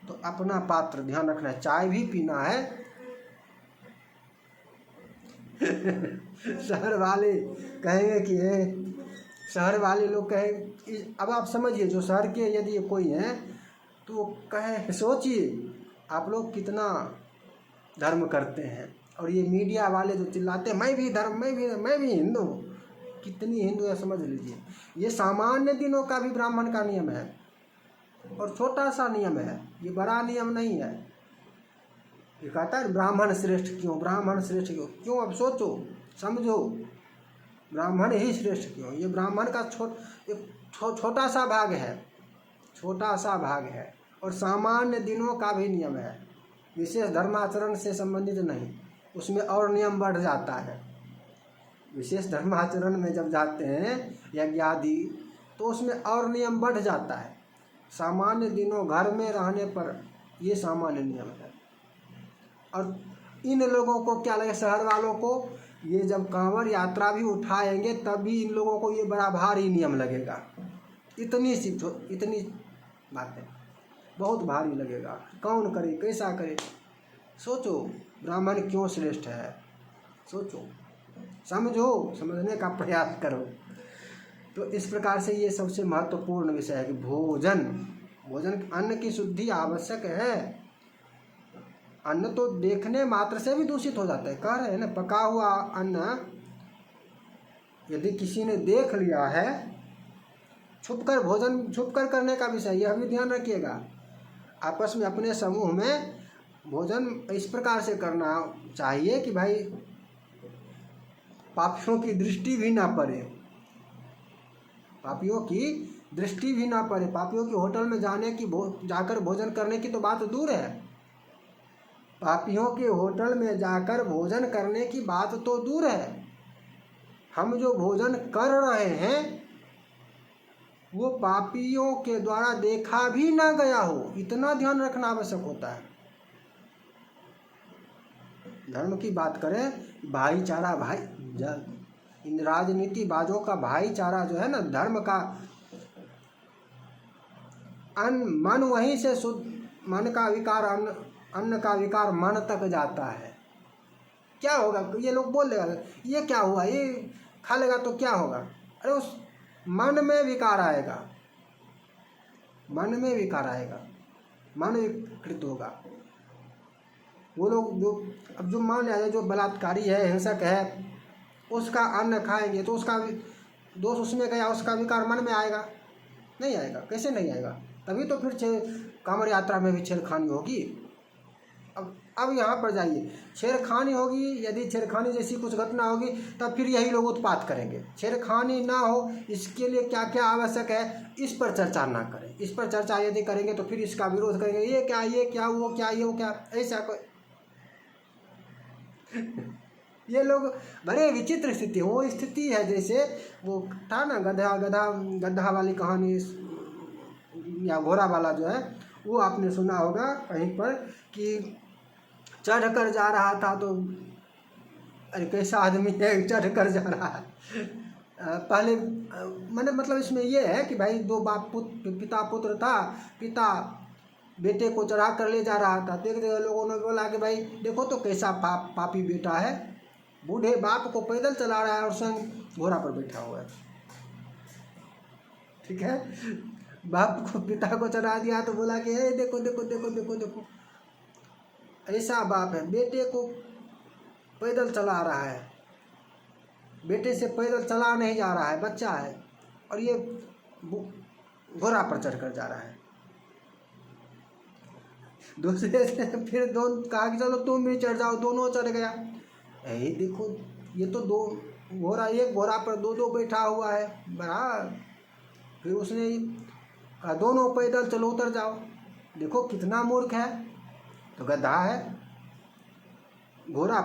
तो अपना पात्र ध्यान रखना है। चाय भी पीना है शहर वाले कहेंगे कि शहर वाले लोग कहें, अब आप समझिए, जो शहर के यदि कोई हैं तो कहे, सोचिए आप लोग कितना धर्म करते हैं, और ये मीडिया वाले जो चिल्लाते हैं मैं भी हिंदू हूँ, कितनी हिंदू है समझ लीजिए। ये सामान्य दिनों का भी ब्राह्मण का नियम है, और छोटा सा नियम है, ये बड़ा नियम नहीं है। ये कहता है ब्राह्मण श्रेष्ठ क्यों, ब्राह्मण श्रेष्ठ क्यों? अब सोचो समझो, ब्राह्मण ही श्रेष्ठ क्यों? ये ब्राह्मण का छोटा सा भाग है, छोटा सा भाग है, और सामान्य दिनों का भी नियम है, विशेष धर्माचरण से संबंधित नहीं। उसमें और नियम बढ़ जाता है। विशेष धर्माचरण में जब जाते हैं यज्ञ आदि, तो उसमें और नियम बढ़ जाता है। सामान्य दिनों घर में रहने पर ये सामान्य नियम है। और इन लोगों को क्या लगे, शहर वालों को, ये जब कांवड़ यात्रा भी उठाएंगे तब भी इन लोगों को ये बड़ा भारी नियम लगेगा। इतनी बातें बहुत भारी लगेगा। कौन करे, कैसा करे? सोचो ब्राह्मण क्यों श्रेष्ठ है, सोचो, समझो, समझने का प्रयास करो। तो इस प्रकार से ये सबसे महत्वपूर्ण विषय है कि भोजन अन्न की शुद्धि आवश्यक है। अन्न तो देखने मात्र से भी दूषित हो जाता है। कह रहे हैं ना, पका हुआ अन्न यदि किसी ने देख लिया है, छुपकर भोजन छुपकर करने का विषय, यह भी ध्यान रखिएगा। आपस में अपने समूह में भोजन इस प्रकार से करना चाहिए कि भाई पापियों की दृष्टि भी ना पड़े, पापियों की दृष्टि भी ना पड़े। पापियों की होटल में जाकर भोजन करने की तो बात दूर है, पापियों के होटल में जाकर भोजन करने की बात तो दूर है, हम जो भोजन कर रहे हैं वो पापियों के द्वारा देखा भी ना गया हो, इतना ध्यान रखना आवश्यक होता है। धर्म की बात करें, भाईचारा, इन राजनीतिबाजों का भाईचारा जो है ना, धर्म का मन वहीं से शुद्ध, मन का विकार अन्न का विकार मन तक जाता है। क्या होगा, ये लोग बोल देगा ये क्या हुआ, ये खा लेगा तो क्या होगा, अरे उस मन में विकार आएगा, मन में विकार आएगा, मन विकृत होगा। वो लोग जो मान लिया जाए जो बलात्कारी है, हिंसक है, उसका अन्न खाएंगे तो उसका दोष उसमें गया, उसका विकार मन में आएगा? नहीं आएगा। कैसे नहीं आएगा? तभी तो फिर कांवड़ यात्रा में भी छेड़खानी होगी। अब यहाँ पर जाइए, छेड़खानी होगी, यदि छेड़खानी जैसी कुछ घटना होगी तब फिर यही लोग उत्पात करेंगे। छेड़खानी ना हो इसके लिए क्या क्या आवश्यक है, इस पर चर्चा ना करें। इस पर चर्चा यदि करेंगे तो फिर इसका विरोध करेंगे, ये क्या वो क्या, ऐसा कोई ये लोग बड़े विचित्र स्थिति, वो स्थिति है जैसे वो था ना गधा वाली कहानी, या घोड़ा वाला जो है, वो आपने सुना होगा कहीं पर कि चढ़ कर जा रहा था तो, अरे कैसा आदमी है चढ़ कर जा रहा है। पहले मतलब इसमें ये है कि भाई दो पिता पुत्र था, पिता बेटे को चढ़ा कर ले जा रहा था, देख लोगों ने बोला कि भाई देखो तो कैसा पापी बेटा है, बूढ़े बाप को पैदल चला रहा है और स्वयं घोड़ा पर बैठा हुआ है। ठीक है, बाप को पिता को चढ़ा दिया तो बोला कि देखो देखो देखो देखो देखो, ऐसा बाप है, बेटे को पैदल चला रहा है, बेटे से पैदल चला नहीं जा रहा है, बच्चा है, और ये घोड़ा पर चढ़कर जा रहा है। दूसरे से फिर दोनों कहा कि चलो तुम भी चढ़ जाओ, दोनों चढ़ गया। यही देखो, ये तो दो घोड़ा, एक घोड़ा पर दो बैठा हुआ है, बराबर। फिर उसने कहा दोनों पैदल चलो उतर जाओ। देखो कितना मूर्ख है, तो गधा है, घोड़ा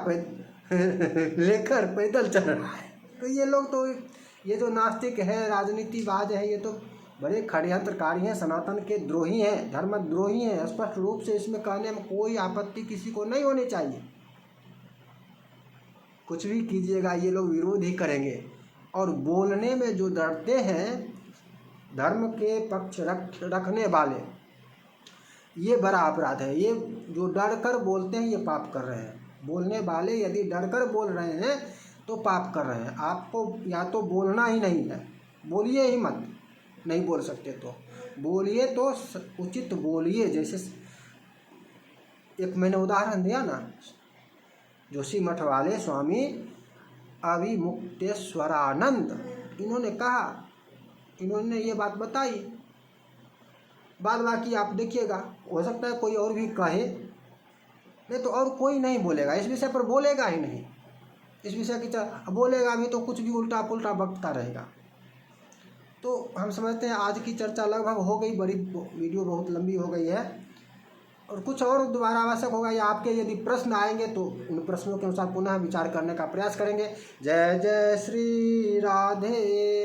लेकर पैदल चल रहा है। तो ये लोग तो, ये जो नास्तिक है, राजनीतिबाज है, ये तो बड़े षड्यंत्रकारी हैं, सनातन के द्रोही हैं, धर्मद्रोही हैं। स्पष्ट रूप से इसमें कहने में कोई आपत्ति किसी को नहीं होनी चाहिए। कुछ भी कीजिएगा ये लोग विरोध ही करेंगे। और बोलने में जो डरते हैं, धर्म के पक्ष रखने वाले, ये बड़ा अपराध है। ये जो डर कर बोलते हैं ये पाप कर रहे हैं। बोलने वाले यदि डर कर बोल रहे हैं तो पाप कर रहे हैं। आपको या तो बोलना ही नहीं है, बोलिए ही मत, नहीं बोल सकते तो बोलिए, तो उचित बोलिए। जैसे एक मैंने उदाहरण दिया ना, जोशी मठ वाले स्वामी अभिमुक्तेश्वरानंद, इन्होंने कहा, इन्होंने ये बात बताई, बाद बाकी आप देखिएगा, हो सकता है कोई और भी कहे, नहीं तो और कोई नहीं बोलेगा इस विषय पर, बोलेगा ही नहीं इस विषय की, बोलेगा भी तो कुछ भी उल्टा पुल्टा बकता रहेगा। तो हम समझते हैं आज की चर्चा लगभग हो गई, बड़ी वीडियो बहुत लंबी हो गई है, और कुछ और दोबारा आवश्यक होगा, या आपके यदि प्रश्न आएंगे तो उन प्रश्नों के अनुसार पुनः विचार करने का प्रयास करेंगे। जय जय श्री राधे।